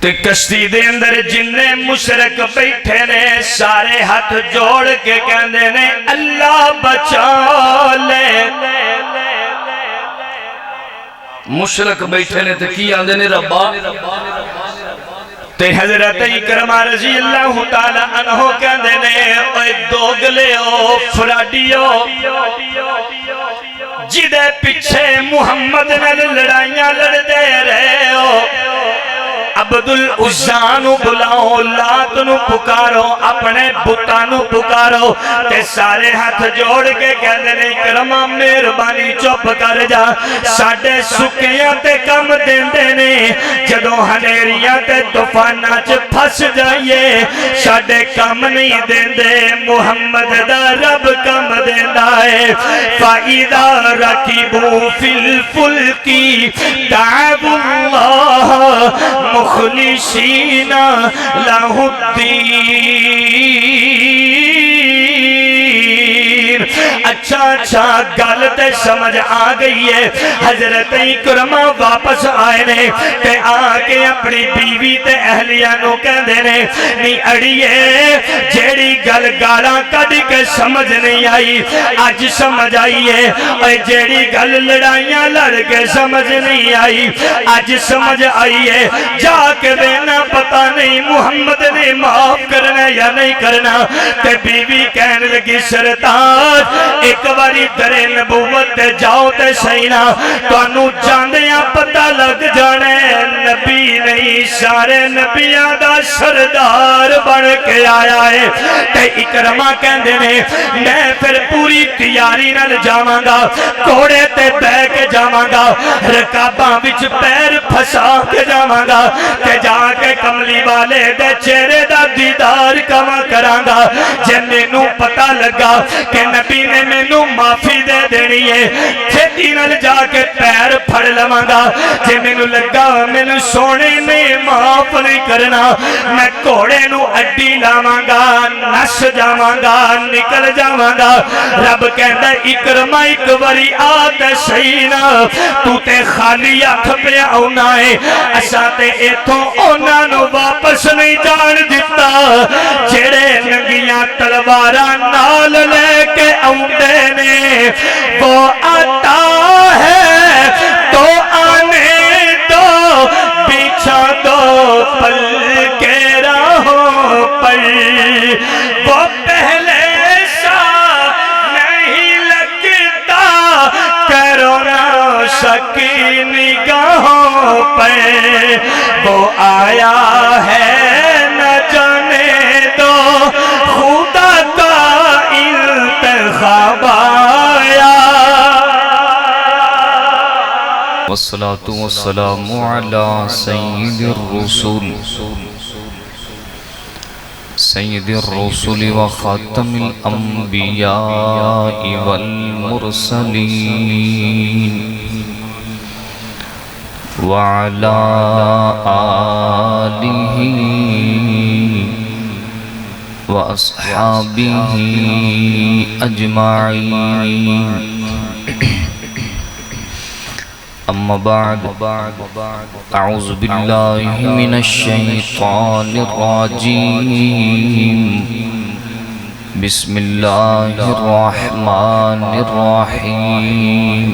تے کشتی دے اندر جننے مشرک بیٹھے نے سارے ہاتھ جوڑ کے کہندے نے اللہ بچا لے. مشرک بیٹھے نے تے کی آندے نے ربا. تے حضرت اکرمہ رضی اللہ تعالی عنہ کہندے نے اوے دوگلیو فراڈیو جدے پیچھے محمد نال لڑائیاں لڑ دے رہے ہو عبدالعزانو بلاؤ لاتنو پکارو اپنے بتانو پکارو تے سارے ہاتھ جوڑ کے کہتے ہیں اکرمہ مہربانی چپ کر جا ساڑھے سکیاں تے کم دیندے نے جدوں ہنیریاں تے طوفاناں چ پھس جائیے ساڑھے کم نہیں دیندے محمد دا رب کم دیندا ہے. فَإِذَا رَكِبُوا فِي الْفُلْكِ دَعَوُا اللَّهَ مخلصین لہ الدین. اچھا گلتے سمجھ آ گئی ہے. حضرت اکرمہ واپس آئے نے تے آکے اپنی بیوی تے اہلیہ نو کہندے نے نی اڑیے جیڑی گل گالاں کڈ کے سمجھ نہیں آئی اج سمجھ آئی ہے اور جیڑی گل لڑائیاں لڑ کے سمجھ نہیں آئی اج سمجھ آئی ہے. جا کے دینا پتہ نہیں محمد نے معاف کرنا یا نہیں کرنا. تے بیوی کہنے لگی سرطان ایک باری درے نبوت تے جاؤ تے سینا تو انو جاندیاں پتہ لگ جانے نبی نہیں سارے نبیاں دا سردار بن کے آیا ہے. تے اکرمہ کہندے نے میں پھر پوری تیاری نال جاواں گا کوڑے تے بہ کے جاواں گا رکاباں وچ پیر پھسا کے جاواں گا تے جا کے کملی والے دے چہرے دا دیدار کما کراں گا. جے مینوں پتہ لگا کہ نبی نے مینوں معافی دے دینی ہے چھتی نال جا کے پیر پھڑ لواں گا. جے مینوں لگا مینوں سونے نے معاف نہیں کرنا میں گھوڑے نو اڈی لاواں گا نس جاواں گا نکل جاواں گا. رب کہندا اکرمہ ایک باری آ تے صحیح نا تو تے خالی ہاتھ پہ آنا ہے اساں تے ایتھوں انہاں نو واپس نہیں جان دتا جڑے ننگیاں تلواراں نال لے کے آوندے نے. وہ آتا ہے تو آنے دو بچھا دو پل کے راہوں پر وہ پہلے سا نہیں لگتا کرونا شکی نگاہوں پر. وہ آیا ہے نہ جانے دو خدا کا انتخاب آیا. والصلاة والسلام على سيد الرسل وخاتم الأنبياء والمرسلين وعلى آله وأصحابه أجمعين. أما بعد أعوذ بالله من الشيطان الرجيم. بسم الله الرحمن الرحيم.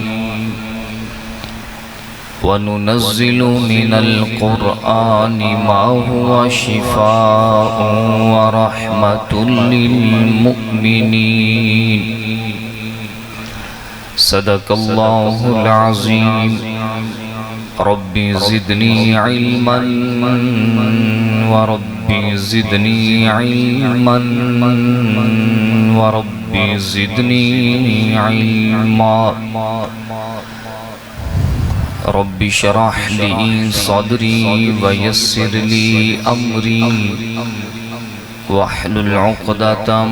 وننزل من القرآن ما هو شفاء ورحمة للمؤمنين. صدق الله العظيم. ربي زدني علما وربي زدني علما وربي زدني علما. رب اشرح لي صدري ويسر لي أمري واحلل عقدة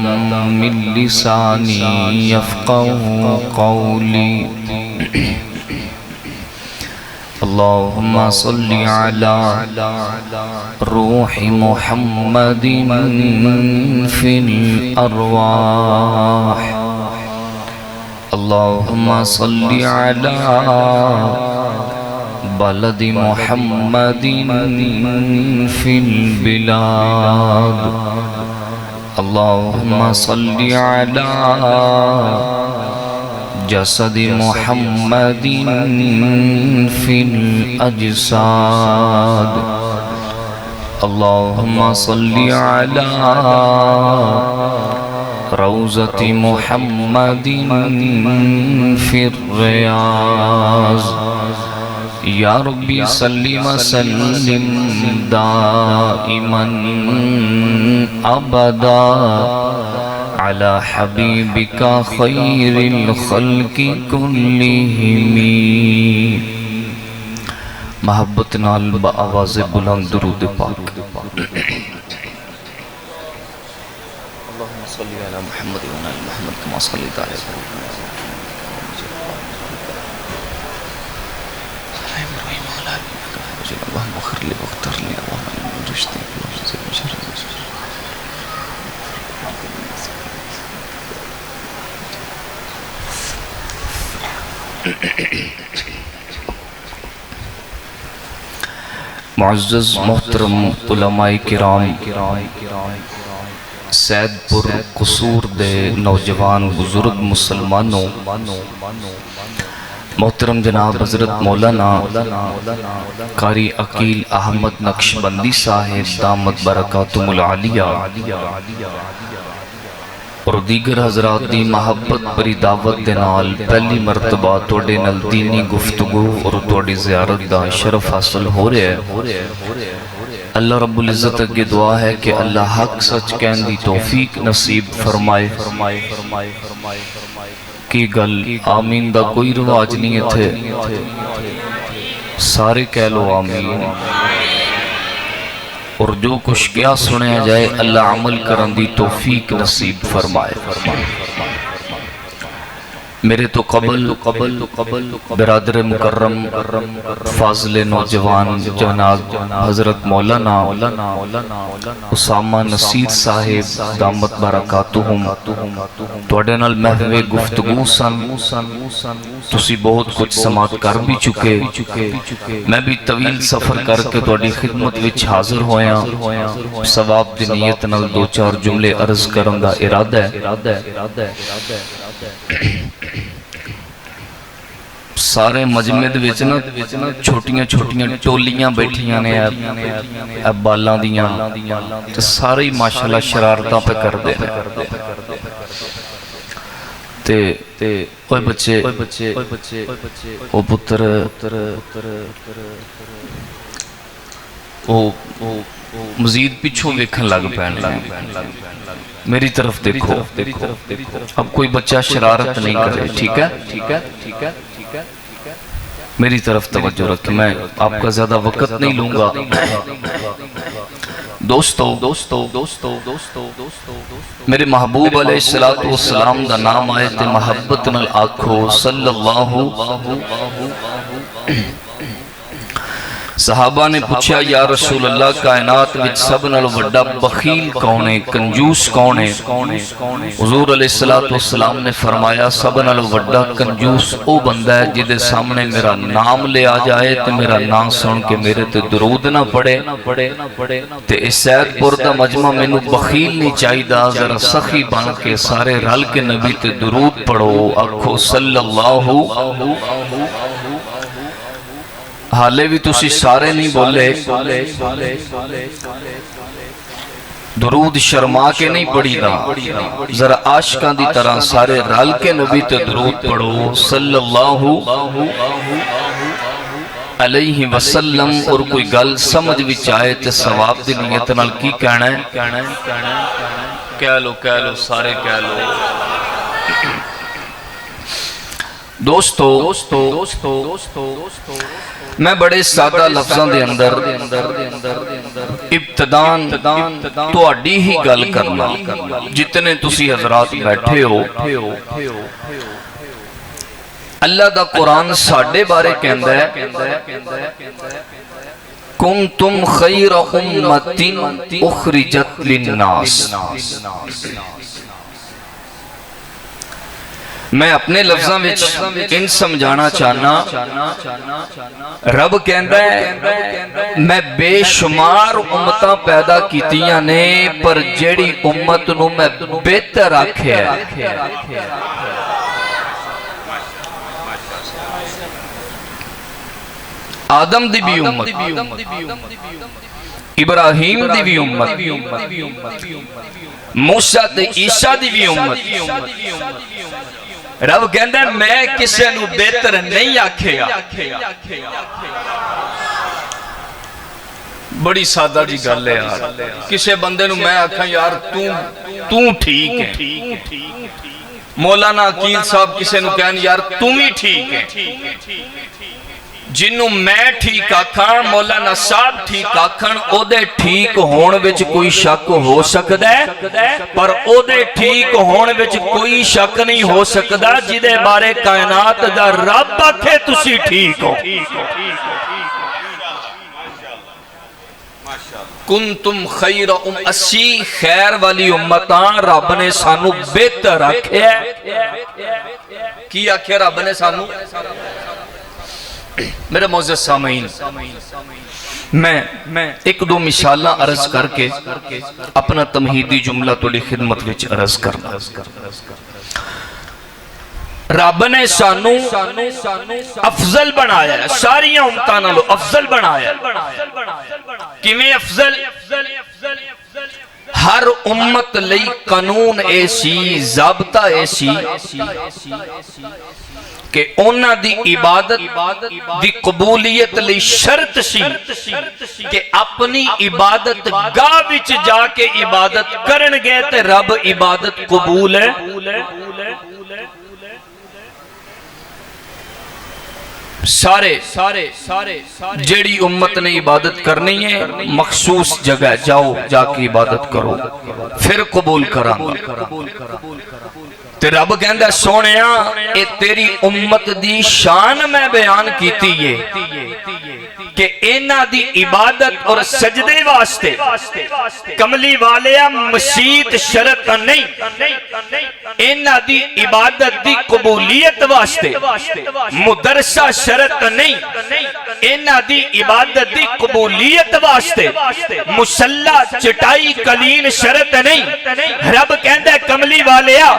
من لساني يفقهوا قولي. اللهم صل على روح محمد في الأرواح. اللهم صل على بلد محمد في البلاد اللهم صل على جسد محمد في الأجساد اللهم صل على روضة محمد في الرياض یا ربی صلی وسلم دائما ابدا على حبیبک خیر الخلق کلہم. محبت نال بآواز بلند درود پاک. اللہم صلی علی محمد و علی محمد کما صلیت علی ابراہیم. اللهم اغفر لي واغفر لي اللهم من رشدي اللهم من شر معزز محترم علماء کرام، سید پور قصور دے نوجوان بزرگ مسلمانوں، محترم جناب حضرت مولانا قاری عقیل احمد نقشبندی صاحب دامت برکاتہم العالیہ اور دیگر حضرات دی محبت بری دعوت دے نال پہلی مرتبہ توڑے نال دینی گفتگو اور توڑی زیارت دا شرف حاصل ہو رہے ہیں. اللہ رب العزت کی دعا ہے کہ اللہ حق سچ کہن دی توفیق نصیب فرمائے. کی گل آمین دا کوئی رواج نہیں تھے، سارے کہہ لو آمین. اور جو کچھ کیا سنیا جائے اللہ عمل کرن دی توفیق نصیب فرمائے. میرے تو قبل برادر مکرم فاضل نوجوان جناب حضرت مولانا اسامہ نصیر صاحب دامت برکاتہم توڑے نال محوے گفتگو سن. تسی بہت کچھ سماعت کر بھی چکے، میں بھی طویل سفر کر کے توڑی خدمت وچ حاضر ہویا. ثواب دی نیت نال دو چار جملے عرض کرن دا ارادہ ہے. سارے مجمد وچنا چھوٹیاں چھوٹیاں ٹولیاں بیٹھیاں نے اب بالاں دیاں سارے ماشاءاللہ شرارتاں پہ کر دے. اوے بچے او پتر او مزید پیچھوں ویکھن لگ پین لگ. میری طرف دیکھو، اب کوئی بچہ شرارت نہیں کرے، ٹھیک ہے؟ میری طرف توجہ رکھیں، میں آپ کا زیادہ وقت نہیں لوں گا. دوستو میرے محبوب علیہ السلام دا نام آئے تے محبت نال آکھو صلی اللہ. صحابہ نے پوچھا یا رسول اللہ کائنات وچ سب نال وڈا بخیل کون ہے، کنجوس کون ہے؟ حضور علیہ السلام نے فرمایا سب نال وڈا کنجوس او بندہ ہے جدے سامنے میرا نام لے آ جائے تے میرا نام سن کے میرے تے درود نہ پڑے. تے اس سید پور دا مجمع مینوں بخیل نہیں چاہیدا، ذرا سخی بن کے سارے رل کے نبی تے درود پڑھو، آکھو صلی اللہ. حالے بھی تسی سارے نہیں بولے، درود شرما کے نہیں پڑھی دا، ذرا عاشقاں دی طرح سارے رل کے نبی تے درود پڑھو صلی اللہ علیہ وسلم. اور کوئی گل سمجھ وچ آئے تے ثواب دی نیت نال کی کہنا ہے؟ کہہ لو سارے کہہ لو. دوستو میں بڑے سادہ لفظاں دے اندر ابتدان تواڈی ہی گل کرنا. جتنے تسی حضرات بیٹھے ہو، اللہ دا قرآن ساڈے بارے کہندا ہے کنتم خیر امت اخرجت للناس. میں اپنے لفظاں وچ ان سمجھانا چاہنا رب کہندا ہے میں بے شمار امتاں پیدا کیتیاں نے پر جیڑی امت نو میں بہتر آکھیا ہے آدم دی بھی امت، ابراہیم دی بھی امت، موسیٰ تے عیسیٰ دی بھی امت۔ رب کہندہ ہے میں کسے نو بہتر نہیں آکھے گا۔ بڑی سادہ جی گل ہے یار، کسے بندے نو میں آکھاں یار تو ٹھیک ہے، مولانا عقیل صاحب کسے نو کہن یار تم ہی ٹھیک ہے، جنوں میں ٹھیک آکھاں مولانا صاحب ٹھیک آکھن او دے ٹھیک ہون وچ کوئی شک ہو سکدا ہے، پر او دے ٹھیک ہون وچ کوئی شک نہیں ہو سکدا جدے بارے کائنات دا رب آکھے تسی ٹھیک ہو۔ کنتم خیر اسی خیر والی امتاں رب نے سانو بہتر آکھے کی آکھے رب نے سانو؟ میرے معزز سامعین میں ایک دو مثالاں عرض کر کے اپنا تمہیدی جملہ توڑی خدمت وچ عرض کرنا۔ رب نے سانو افضل بنایا ہے، ساری امتاں نالوں افضل بنایا ہے۔ کیویں افضل؟ ہر امت لئی قانون ایسی ضابطہ ایسی کہ اونا دی عبادت دی قبولیت لئی شرط سی کہ اپنی عبادت گاہ وچ جا کے عبادت کرن گے تے رب عبادت قبول ہے۔ سارے جیڑی امت نے عبادت کرنی ہے مخصوص جگہ جاؤ جا کے عبادت کرو پھر قبول کرانگا۔ تے رب کہندہ سونیا اے تیری امت دی شان میں بیان کیتی ہے کہ اینا دی عبادت اور سجدے واسطے کملی والیا مسیت شرط نہیں، اینا دی عبادت دی قبولیت واسطے مدرسہ شرط نہیں، اینا دی عبادت دی قبولیت واسطے مسلح چٹائی قلین شرط نہیں۔ رب کہندہ کملی والیا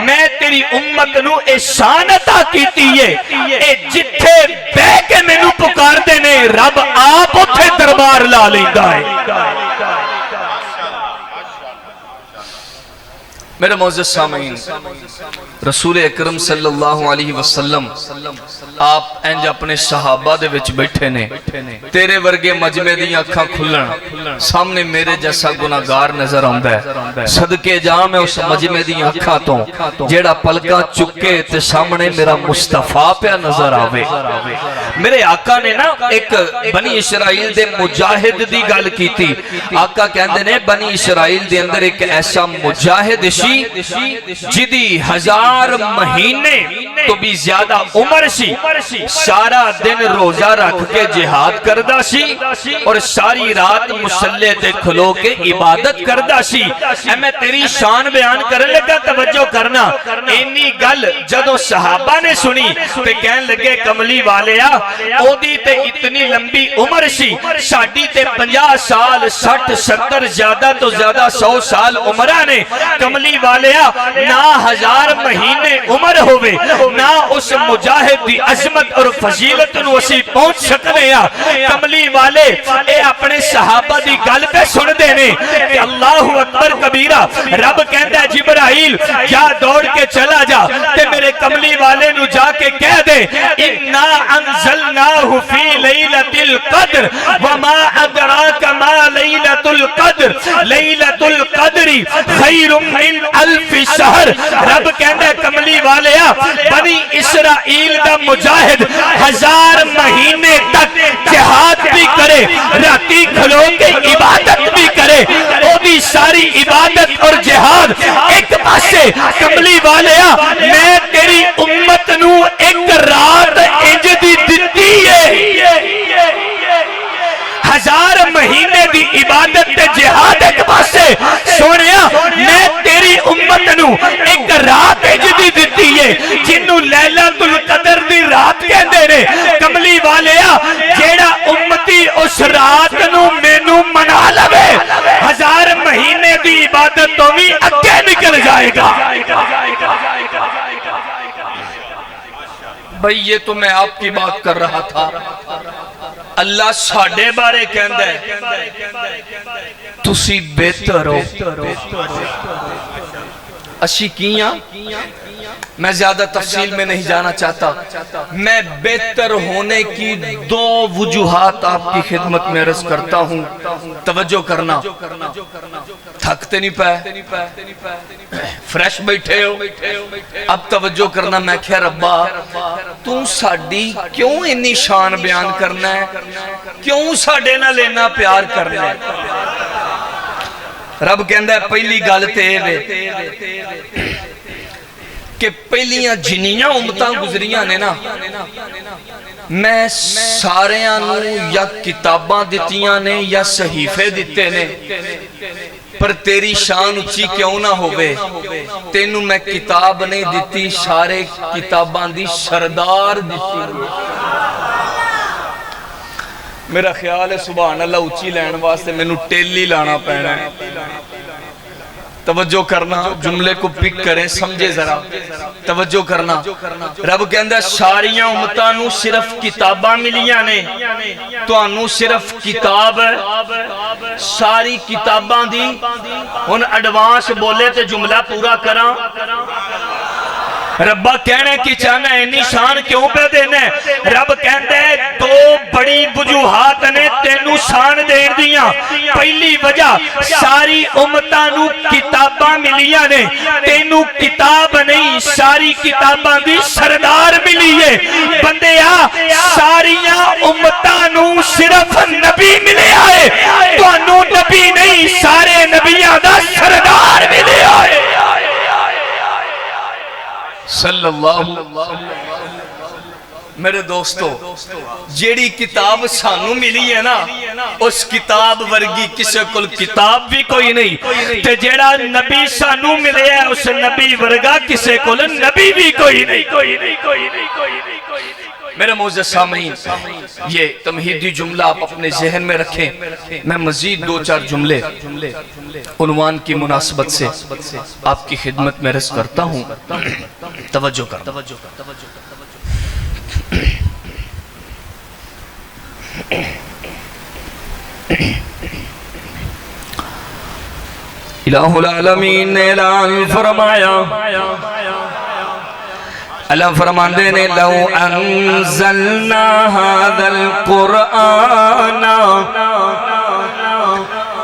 میں تیری امت نو اے شان عطا کیتی ہے اے جتھے بے کے میں نو پکار دینے رب آپ اتھے دربار لا لیندہ ہے۔ میرے معزز سامعین رسول اکرم صلی اللہ علیہ وسلم آپ انج اپنے صحابہ دے وچ بیٹھے نے، تیرے ورگے مجمع دی آنکھاں کھلن سامنے میرے جیسا گناہگار نظر آندا ہے، صدقے جا میں اس مجمع دی آنکھاں تو جیڑا پلکاں چکے تے سامنے میرا مصطفیٰ پہ نظر آوے۔ میرے آقا نے نا ایک بنی اسرائیل دے مجاہد دی گل کی تھی۔ آقا کہندے نے بنی اسرائیل دے اندر ایک ایسا مجاہد جدی 1000 مہینے تو بھی زیادہ عمر سی، سارا دن روزہ رکھ کے جہاد کردہ سی اور ساری رات مسلح تے کھلو کے عبادت کردہ سی۔ اے میں تیری شان بیان کرنے لگا توجہ کرنا، اینی گل جدو صحابہ نے سنی تے کہن لگے کملی والیا او دی تے اتنی لمبی عمر سی، ساڑی تے 50 سال 60 70 زیادہ تو زیادہ 100 سال عمرہ نے، کملی والیا نہ 1000 مہینے عمر ہوئے نہ اس مجاہد دی عظمت اور فضیلت نو اسی پہنچ سکنے ہیں۔ کملی والے اے اپنے صحابہ دی گل پہ سن دینے کہ اللہ اکبر کبیرہ، رب کہندہ ہے جبرائیل جا دوڑ کے چلا جا تے میرے کملی والے نو جا کے کہہ دے اِنَّا أَنزَلْنَاهُ فِي لَيْلَةِ الْقَدْرِ وَمَا أَدْرَاكَ مَا لَيْلَةُ الْقَدْرِ لَيْلَةُ الْقَدْرِ خَيْرٌ مِّنْ أَلْفِ شَهْرٍ۔ رب کہندہ کملی والیا بنی اسرائیل دا مجاہد 1000 مہینے تک جہاد بھی کرے، راتی کھلو کے عبادت بھی کرے، او دی ساری عبادت اور جہاد ایک پاسے، کملی والیا میں تیری امت نو ایک رات انج دی دتی ہے، 1000 مہینے دی عبادت تے جہاد ایک پاسے، سونیا میں تیری امت نو ایک رات انج دی دتی ہے جنوں لیلۃ القدر دی رات کہندے نے کملی والیا جیڑا امتی اس رات نو مینوں منا لوے 1000 مہینے دی عبادت تو بھی اگے نکل جائے گا بھئی یہ تو میں آپ کی بات کر رہا تھا اللہ ساڑھے بارے کہندہ ہے تسی بہتر ہو اسی کیاں میں زیادہ تفصیل میں نہیں جانا چاہتا میں بہتر ہونے کی 2 وجوہات آپ کی خدمت میں عرض کرتا ہوں توجہ کرنا تھکتے نہیں پائے فریش بیٹھے ہو اب توجہ کرنا میں کہہ ربا تو ساڑی کیوں انی شان بیان کرنا ہے کیوں ساڑے نہ لینا پیار کرنا ہے رب کہندہ ہے پہلی گالتے ہیں کہ پہلیاں جنیاں امتاں گزریاں نے نا میں سارے آنوں یا کتاباں دیتیاں نے یا صحیفے دیتے نے پر تیری شان اچھی کیوں نہ ہوئے تینوں میں کتاب نہیں دیتی سارے کتاباں دی سردار دیتی میرا خیال ہے سبحان اللہ اچھی لین واسطے میں نو ٹیلی لانا پہنا ہے توجہ کرنا جملے کو پک کریں سمجھے ذرا توجہ کرنا رب کہندہ ساریاں امتانوں صرف کتاباں ملیاں نے تو انہوں صرف کتاب ساری کتاباں دی ان ایڈوانس بولے تے جملہ پورا کرا ربا کہنے کی چاہنا ہے نشان کیوں پہ دینا ہے رب کہندے 2 بڑی وجوہات نے تینوں شان دین دیاں پہلی وجہ ساری امتانوں کتاباں ملیاں نے تینوں کتاب نہیں ساری کتاباں دی سردار ملی ہے بندیا ساریاں امتانوں صرف نبی ملے آئے تو انہوں نبی نہیں سارے نبیاں دا سردار ملے آئے صلی اللہ میرے دوستو جیڑی کتاب سانو ملی ہے نا اس کتاب ورگی کسے کل کتاب بھی کوئی نہیں تے جیڑا نبی سانو ملے ہے اس نبی ورگا کسے کل نبی بھی کوئی نہیں میرے معزز سامعین یہ تمہیدی جملہ آپ اپنے ذہن میں رکھیں میں مزید 2-4 جملے عنوان کی مناسبت سے آپ کی خدمت میں عرض کرتا ہوں توجہ کر الہ العالمین نے اعلان فرمایا اللہ فرماندے نے لو انزلنا هذا القرآن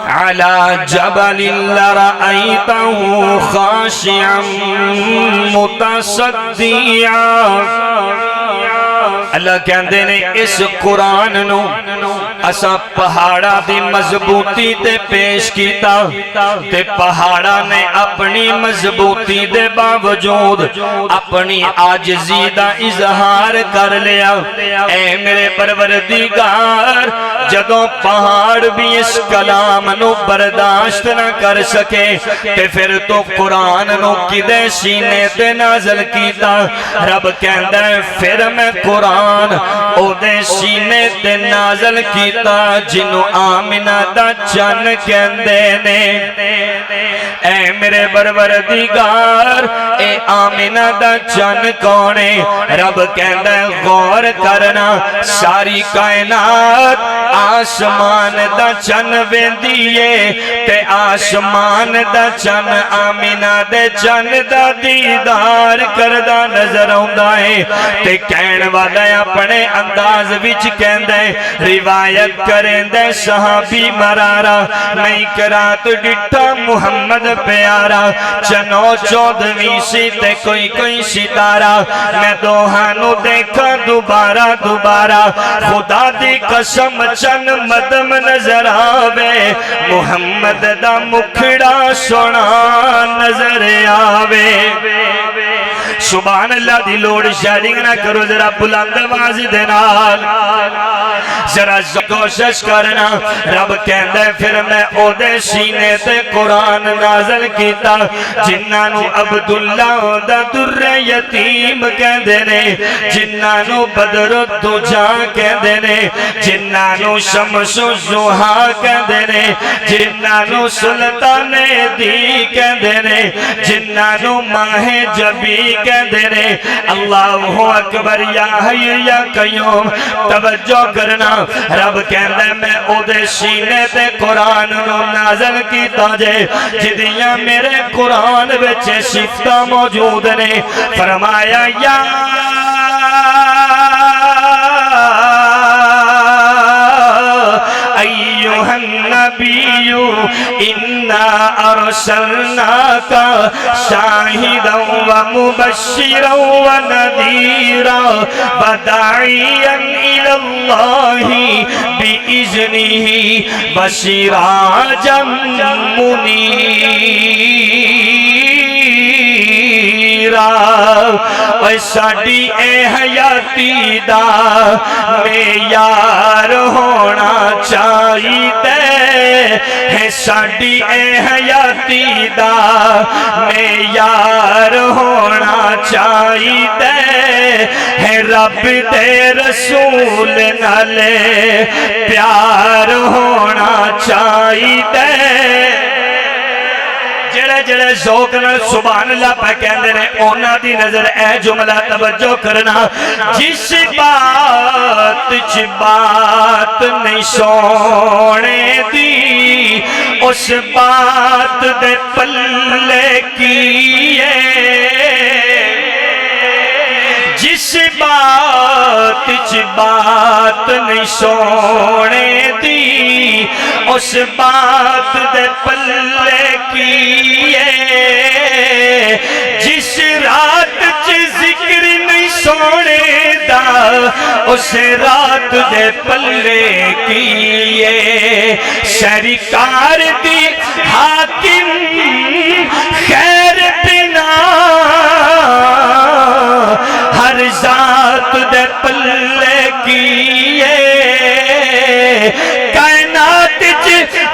على جبل لرأيته خاشعا متصدعا اللہ کہندے نے اس قرآن نو اسا پہاڑا دی مضبوطی تے پیش کیتا تے پہاڑا نے اپنی مضبوطی دے باوجود اپنی عاجزی دا اظہار کر لیا اے میرے پروردگار جدوں پہاڑ بھی اس کلام نو برداشت نہ کر سکے تے پھر تو قرآن نو کدے سینے تے نازل کیتا رب کہندہ ہے پھر میں قرآن او دے سینے تے نازل کیتا جنو آمنہ دا چن کہندے نے اے میرے پروردگار اے آمنہ دا چن کونے رب کہندہ ہے غور کرنا ساری کائنات آسمان دا چن ویندیے تے آسمان دا چن آمنہ دے چن دا دیدار کردہ نظر ہوندہ ہے تے کہن والا اپنے انداز وچ کہندہ ہے روایت کرندہ صحابی مرارا نہیں کرات ڈٹھا محمد پیارا چنو 14ویں سی تے کوئی ستارہ میں دوہانو دیکھا دوبارہ خدا دی قسم چن مدم نظر آوے محمد دا مکھڑا سونا نظر آوے سبحان اللہ دی لوڑ شیئرنگ نہ کرو ذرا بلند آواز دے نال ذرا کوشش کرنا رب کہندا ہے پھر میں او دے سینے تے قرآن نازل کیتا جنہاں نو عبداللہ دا در یتیم کہندے نے جنہاں نو بدر الدجا کہندے نے جنہاں نو شمس الضحا کہندے نے جنہاں نو سلطان دی کہندے نے جنہاں نو ماہ جبی کہندے نے اللہ اکبر یا حی یا قیوم توجہ کرنا رب کہندا ہے میں او دے سینے تے قرآن نو نازل کیتا جے جدیاں میرے قرآن وچ صفتاں موجود نے فرمایا یا ایھا النبی انا ارسلناک شاہدا ومبشرا ونذیرا وداعیا الی اللہ بإذنہ وسراجا منیرا اے ساڈی اے حیاتی دا معیار ہونا چاہیے ہے ساڈی اے حیاتی دا معیار ہونا چاہیے ہے رب دے رسول نال پیار ہونا چاہیے جڑے ذوق نال سبحان اللہ پہ کہندے نے اونا دی نظر اے جملہ توجہ کرنا جس بات چ بات نہیں سونے دی اس بات دے پلے کیے جس بات چ بات نہیں سونے دی اس بات دے پلے کیے جس رات چ ذکر نہیں سونے دا اس رات دے پلے کیے سرکار دی حاکم خیر بنا ہر ذات دے پلے کیے کائنات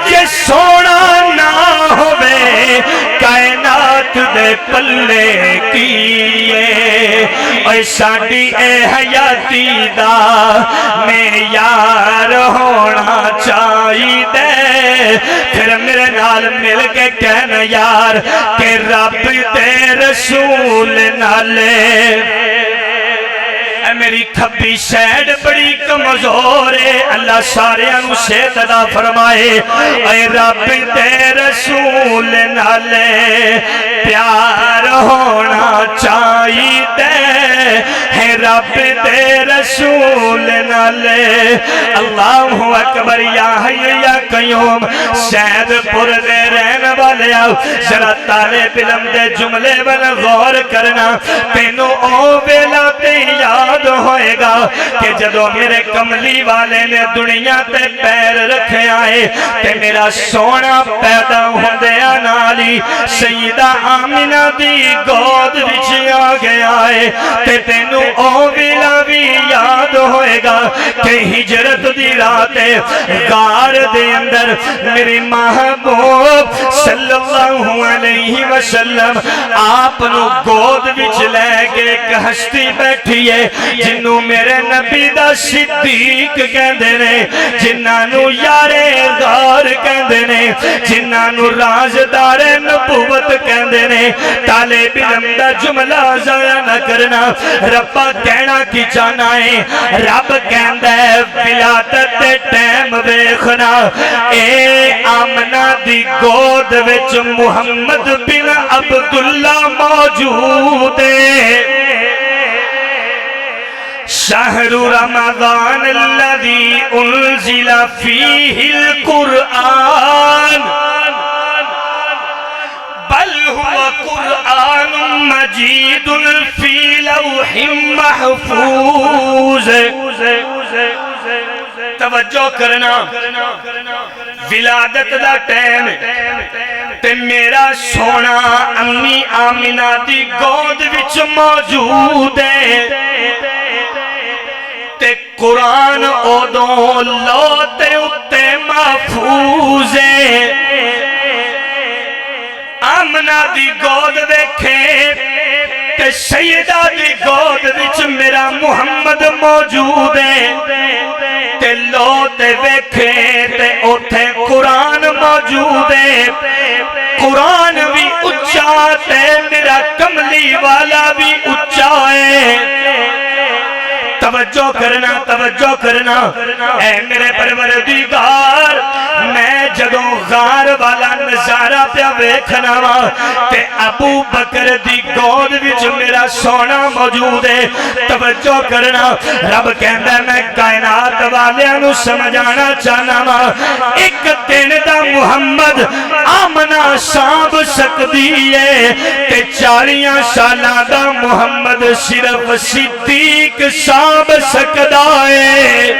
جے سونا نہ ہوئے کائنات دے پلے کیے اے ساڈی اے حیاتی دا معیار ہونا چاہیے پھر میرے نال مل کے کہنا یار کہ رب تے رسول نالے میری کھبی سیڈ بڑی کمزور ہے اللہ سارے انو صحت عطا فرمائے اے رب تے رسول نالے پیار ہونا چاہیے ہے رب تے رسول نالے اللہ اکبر یا حی یا قیوم سید پور دے رہن والے ذرا طالب علم دے جملے ول غور کرنا تینو او ویلا تے یاد ہوئے گا کہ جدو میرے کملی والے نے دنیا تے پیر رکھے آئے تے میرا سونا پیدا ہوندیا نالی سیدہ آمینہ دی گود وچ آ گیا ہے تے تینو او ویلا بھی یاد ہوئے گا کہ ہجرت دی رات غار دے اندر میری محبوب صلی اللہ علیہ وسلم آپ نو گود وچ لے کے ایک ہستی بیٹھی ہے جنہوں میرے نبی دا صدیق کہندے نے جنہاں نو یارے غار کہندے نے جنہاں نو رازدار نبوت کہندے نے طالب علم دا جملہ ضائع نہ کرنا ربا کہنا کی چاہنا ہے رب کہندا ہے ولادت دے ٹائم ویکھنا اے آمنہ دی گود وچ محمد بن عبداللہ موجود ہے شہر رمضان الذي انزل فيه القرآن بل هو قرآن مجید في لوح محفوظ توجہ کرنا ولادت دا ٹائم تے میرا سونا امی آمنہ دی گود وچ موجود ہے تے قرآن اودوں لو تے اتے محفوظ ہے آمنہ دی گود ویکھے تے سیدہ دی گود وچ میرا محمد موجود ہے تے لو تے ویکھے تے اوتھے قرآن موجود ہے قرآن بھی اچھا تے میرا کملی والا بھی اچھا ہے توجہ کرنا اے میرے پروردگار میں جدوں غار والا نظارہ پیا ویکھنا وا تے ابو بکر دی گود وچ میرا سونا موجود ہے توجہ کرنا رب کہندا ہے میں کائنات والیاں نو سمجھانا چاہنا وا ایک دن دا محمد آمنہ سانب سکدی ہے تے 40 سالاں دا محمد صرف صدیق سانب سکدا ہے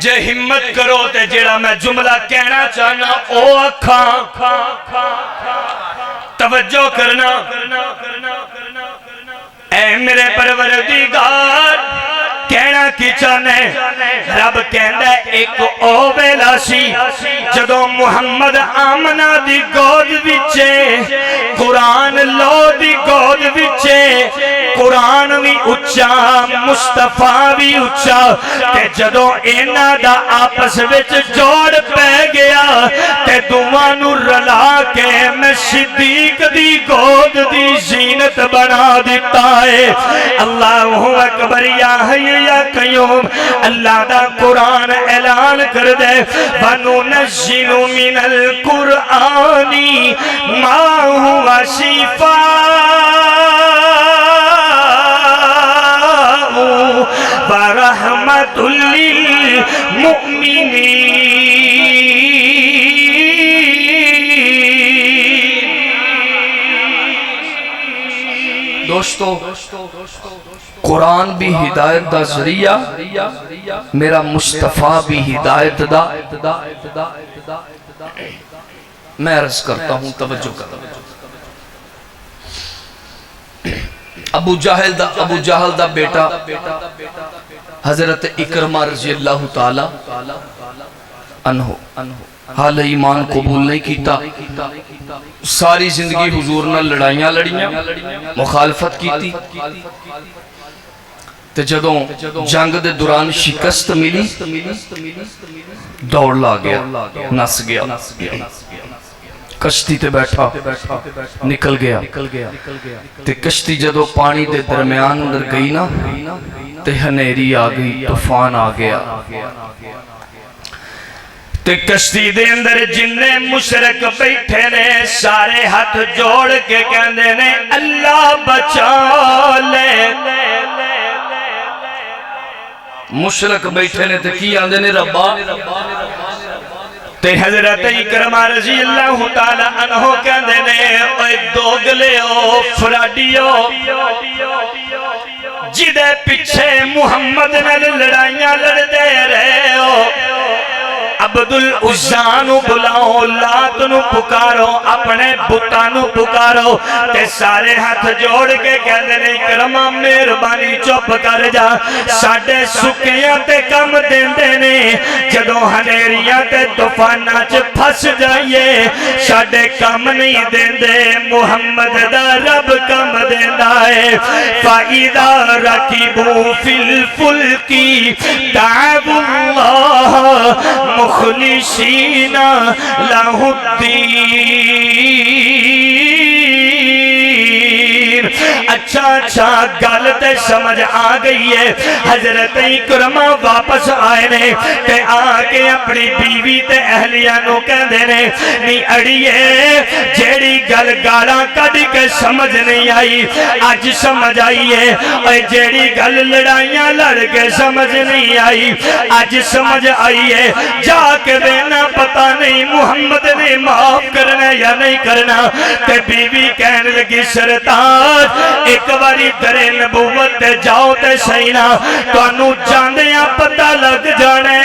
جے ہمت کرو تے جیڑا میں جملہ کہنا چاہنا او اکھاں توجہ کرنا اے میرے پروردگار کہنا کی چاہنے رب کہندا ہے ایک او ویلا سی جدوں محمد آمنہ دی گود وچے قرآن لو دی گود وچے قرآن بھی اچھا مصطفیٰ بھی اچھا تے جدوں اینا دا آپس وچ جوڑ پہ گیا تے دوواں نو رلا کے میں صدیق دی گود دی زینت بنا دیتا ہے اللہ اکبر یا حی یا قیوم اللہ دا قرآن اعلان کر دے وَنُنَزِّلُ مِنَ الْقُرْآنِ مَا هُوَ شِفَاءٌ وَرَحْمَةٌ لِّلْمُؤْمِنِينَ دوستو قرآن بھی ہدایت دا ذریعہ میرا مصطفیٰ بھی ہدایت دا میں عرض کرتا ہوں توجہ کرتا ابو جہل دا بیٹا حضرت اکرمہ رضی اللہ تعالی عنہ حال ایمان قبول نہیں کیتا ساری زندگی حضور نہ لڑائیاں لڑیاں مخالفت کیتی تے جدوں جنگ دے دوران شکست ملی دوڑ لا گیا نس گیا کشتی تے بیٹھا نکل گیا تے کشتی جدوں پانی دے درمیان اندر گئی نا تے ہنیری آ گئی طوفان آ گیا تے کشتی دے اندر جننے مشرک بیٹھے نے سارے ہاتھ جوڑ کے کہندے نے اللہ بچا لے مشرک بیٹھے نے تے کی آندے نے ربا تے حضرت اکرمہ رضی اللہ تعالی عنہ کہندے نے اوے دوگلیو فراڈیو جدے پیچھے محمد نال لڑائیاں لڑدے رہے ہو عبدالعزیٰ نو بلاؤ لات نو پکارو اپنے بتاں نو پکارو تے سارے ہاتھ جوڑ کے کہندے نے اکرمہ مہربانی چپ کر جا ساڈے سکیاں تے کم دیندے نے جدوں ہنیریاں تے طوفاناں چ پھس جائیے ساڈے کم نہیں دیندے محمد دا رب کم دیندا ہے فَإِذَا رَكِبُوا فِي الْفُلْكِ دَعَوُا اللَّهَ مخلصین لہ الدین اچھا گل تے سمجھ آ گئی ہے حضرت اکرمہ واپس آئے نے تے آ کے اپنی بیوی تے اہلیہ نو کہندے نے نہیں اڑیے جیڑی گل گالاں کڈ کے سمجھ نہیں آئی اج سمجھ آئی ہے اور جیڑی گل لڑائیاں لڑ کے سمجھ نہیں آئی اج سمجھ آئی ہے جا کے دینا پتہ نہیں محمد نے معاف کرنا یا نہیں کرنا تے بیوی کہنے لگی سرتاج ایک باری درے نبوت تے جاؤ تے سینا تو انو جاندیاں پتہ لگ جانے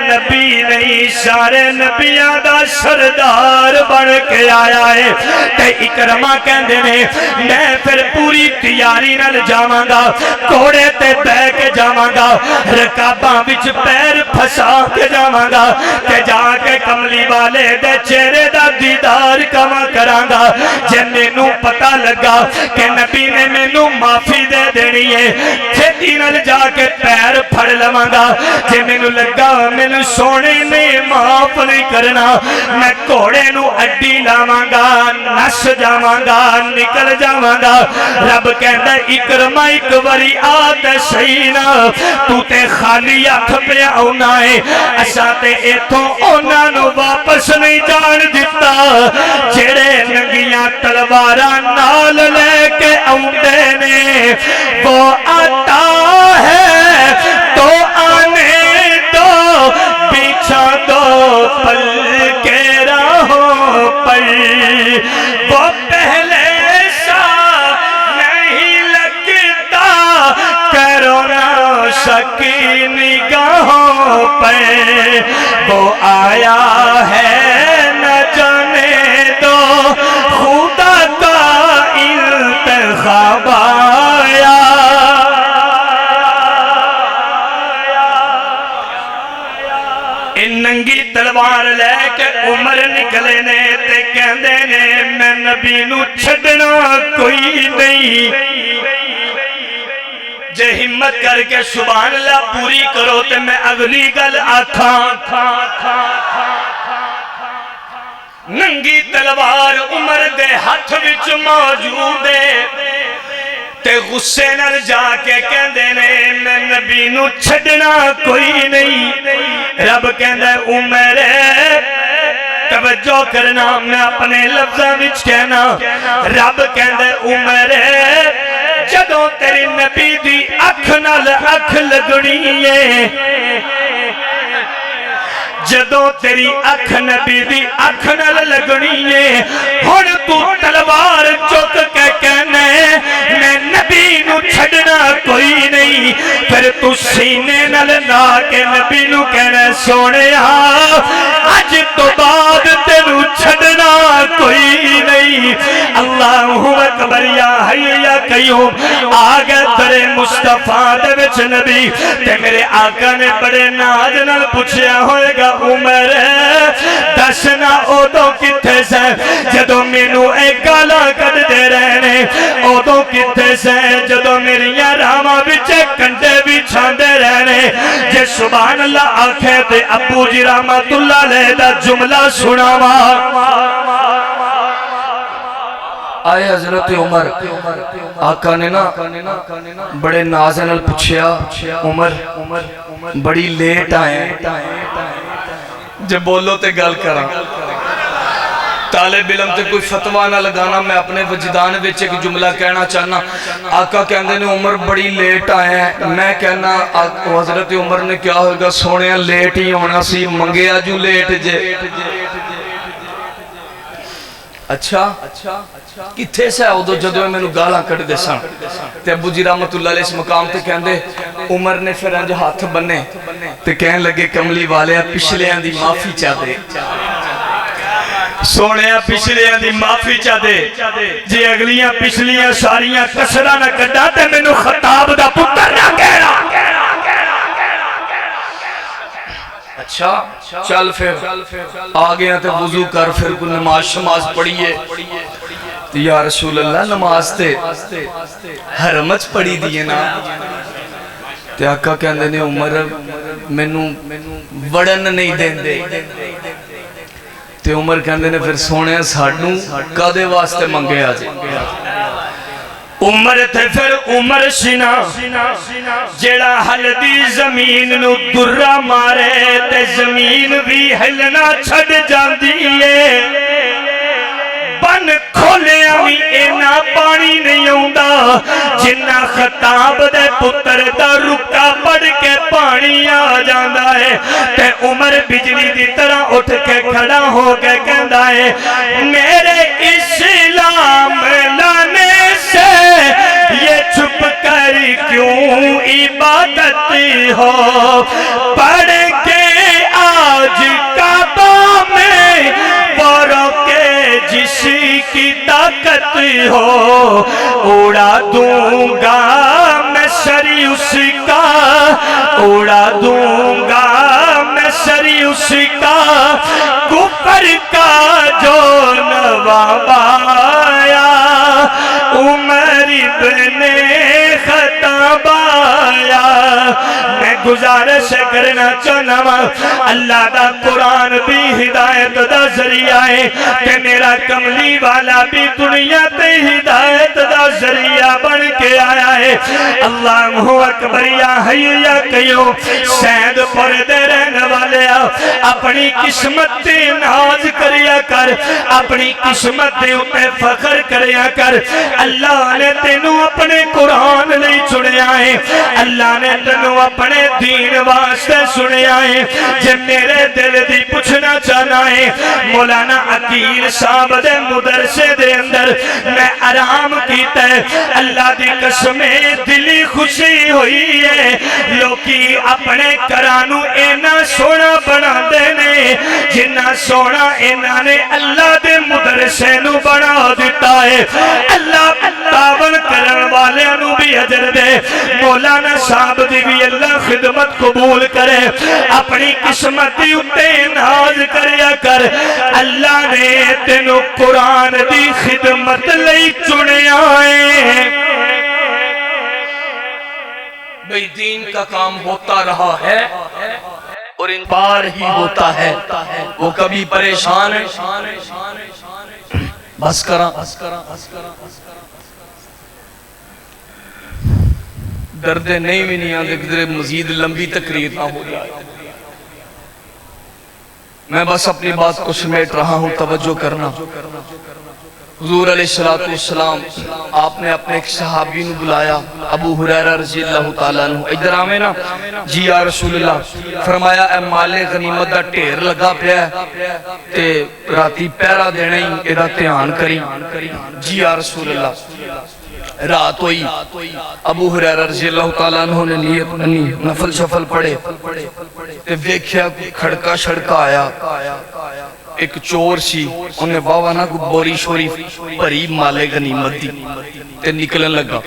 نبی نہیں سارے نبیاں دا سردار بن کے آیا ہے تے اکرما کہندے نے میں پھر پوری تیاری نال جاواں گا گھوڑے تے بہ کے جاواں گا رکاباں وچ پیر پھسا کے جاواں گا تے جا کے کملی والے دے چہرے دا دیدار کواں کراں گا جے مینوں پتہ لگا کہ نبی نے مینوں معافی دے دینی ہے چھتی نال جا کے پیر پھڑ لواں گا جے مینوں لگا مینوں سونے نے معاف نہیں کرنا میں گھوڑے نو اڈی لاواں گا نس جاواں گا نکل جاواں گا رب کہندا اکرما ایک واری آ تے صحیح نا تو تے خالی ہاتھ پیا آنا ہے اساں تے ایتھوں انہاں نو واپس نہیں جان دتا جڑے ننگیاں تلواراں نال لے کے آوندے نے وہ آتا ہے تو آنے دو پیچھا دو پل کے راہوں پر وہ پہلے سا نہیں لگتا کرونا شکی نگاہوں پر وہ آیا ہے نہ جانے دو خدا کا انتخاب آیا ننگی تلوار لے کے عمر نکلے نے تے کہندے نے میں نبی نو چھڈنا کوئی نہیں جے ہمت کر کے سبحان اللہ پوری کرو تے میں اگلی گل آکھاں ننگی تلوار عمر دے ہاتھ وچ موجود ہے تے غصے نال جا کے کہندے نے میں نبی نو چھڈنا کوئی نہیں رب کہندا عمر توجہ کرنا میں اپنے لفظاں وچ کہنا رب کہندا عمر جدوں تیری نبی دی اکھ نال اکھ لگنی ہے جدوں تیری اکھ نبی دی اکھ نال لگنی ہے ہن تو تلوار چک کے کہنے میں نبی نو چھڈنا کوئی نہیں پھر تو سینے نال لا کے نبی نو کہنا سونیا اج تو بعد تینو چھڈنا کوئی نہیں اللہ اکبر یا حی یا قیوم آگے تیرے مصطفیٰ دے وچ نبی تے میرے آقا نے بڑے ناز نال پوچھیا ہوئے گا عمر دسنا ادو کتھے سے جدو مینو اے گالاں کڈ دے رہنے ادو کتھے سے جدو میریاں راواں وچ کنڈے بچھاندے رہنے جے سبحان اللہ آکھے تے ابو جی رحمت اللہ علیہ دا جملہ سناواں آئے حضرت عمر آقا نے نا بڑے ناز نال پوچھیا عمر بڑی لیٹ آئے جب بولو تے گل کراں طالب علم تے کوئی فتوہ نہ لگانا میں اپنے وجدان وچ ایک جملہ کہنا چاہنا آقا کہندے نے عمر بڑی لیٹ آئے ہیں میں کہنا حضرت عمر نے کیا ہوگا سونے لیٹ ہی ہونا سی منگیا جو لیٹ جے اچھا کتھے سے ادو جدو میں گالاں کٹ دے سن تے ابو جی رحمت اللہ علیہ اس مقام تے کہندے عمر نے پھر انج ہاتھ بننے تے کہن لگے کملی والے پچھلیاں دی معافی چاہ دے سونیا پچھلیاں دی معافی چاہ دے جی اگلیاں پچھلیاں ساریاں کسرہ نہ کٹا تے مینوں خطاب دا پتر نہ کہنا اچھا چل پھر آگیا تے وضو کر پھر کوئی نماز شماز پڑھیے یا رسول اللہ نماز تے حرمت پڑھی دیئے نا تے آقا کہندے نے عمر مینوں وڑن نہیں دین دے تے عمر کہندے نے پھر سونے ساڈوں کدے واسطے منگے آجے عمر تے پھر عمر سنا جڑا ہلدی زمین نو درہ مارے تے زمین بھی ہلنا چھڑ جاندی ہے بن کھولیا بھی اینا پانی نہیں ہوندا جنہ خطاب دے پتر دا رکا پڑھ کے پانی آ جاندا ہے تے عمر بجلی دی طرح اٹھ کے کھڑا ہو کے کہندا ہے میرے اسلام لانے سے یہ چھپ کر کیوں عبادت ہو پڑھ کے آج کا کی طاقت ہو اڑا دوں گا میں سری اس کا اڑا دوں گا میں سری اس کا کفر کا جو نواب آیا عمر ابن خطاب آیا میں گزارش کرنا چاہنا اللہ دا قرآن بھی ہدایت دا ذریعہ ہے کہ میرا کملی والا بھی دنیا تے ہدایت دا ذریعہ بن کے آیا ہے اللہ اکبر یا حی یا قیوم سید پردے رہنے والے اپنی قسمت تے ناز کریا کر اپنی قسمت تے اوپر فخر کریا کر اللہ نے تینوں اپنے قرآن لئی چڑیا ہے اللہ نے تینوں اپنے دین واسطے سنیا ہے جے میرے دل دی پوچھنا چاہنا ہے مولانا عقیل صاحب دے مدرسے دے اندر میں آرام کیتا ہے اللہ دی قسمیں دلی خوشی ہوئی ہے لوکی اپنے کرانو اینا سونا بنا دینے جنہ سونا اینا نے اللہ دے مدرسے نو بنا دیتا ہے اللہ تاون کرن والے نو بھی اجر دے مولانا صاحب دی بھی اللہ خدمت قبول کرے اپنی قسمت دی اتے ناز کریا کر اللہ نے تینو قرآن دی خدمت لئی چنے آئے بھئی دین کا کام ہوتا رہا ہے اور ان پار ہی ہوتا ہے وہ کبھی پریشان ہے بس کرا درد نہیں بھی نہیں آدھے کہ مزید لمبی تقریر نہ ہو جائے میں بس اپنی بات کو سمیٹ رہا ہوں توجہ کرنا حضور علیہ السلام آپ نے اپنے ایک صحابی نے بلایا ابو ہریرہ رضی اللہ تعالیٰ عنہ ادھر آمیں نا جی یا رسول اللہ فرمایا اے مال غنیمت دا ٹھیر لگا پیا ہے تے راتی پیرا دینے ہی ادھا تیان کری جی یا رسول اللہ رات ہوئی ابو ہریرہ رضی اللہ تعالیٰ عنہ نے نیت نفل شفل پڑے تے ویکھیا کھڑکا شڑکا آیا ایک چور سی انہیں واوانا کو بوری شوری پری مالے غنیمت دی تے نکلن لگا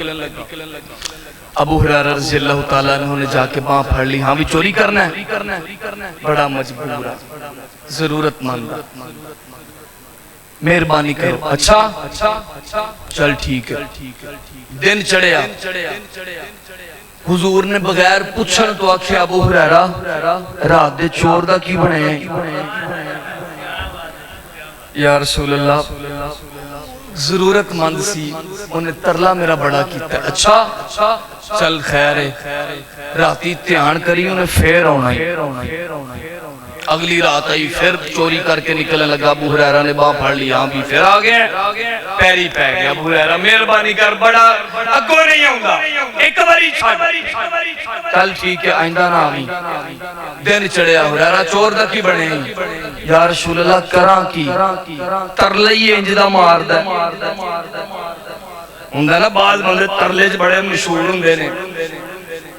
ابو ہریرہ رضی اللہ تعالیٰ عنہ نے جا کے باں پھڑ لی ہاں بھی چوری کرنا ہے بڑا مجبور ہے ضرورت مند مہربانی کرو اچھا چل ٹھیک ہے دن چڑھیا حضور نے بغیر پوچھن تو آکھے ابو ہریرہ رات دے چور دا کی بنے ہیں یا رسول اللہ ضرورت مند سی انہیں ترلا میرا بڑا کیتا ہے اچھا چل خیر ہے راتی تیان کری انہیں پھر ہونا ہی اگلی رات آئی پھر چوری کر کے نکلنے لگا ابو ہریرہ نے باں پھڑ لی ہاں بھی پھر آگئے پیری پہ گیا ابو ہریرہ مہربانی کر بڑا اگو نہیں ہوں گا ایک باری چھاڑ چل ٹھیک ہے آئندہ نہ آگئی دن چڑھیا ہریرہ چور دا کی بنے ہیں یا رسول اللہ کراں کی ترلئی انجدہ مار دے ہندہ نا بعض بندے ترلے بڑے مشہور ہوں دینے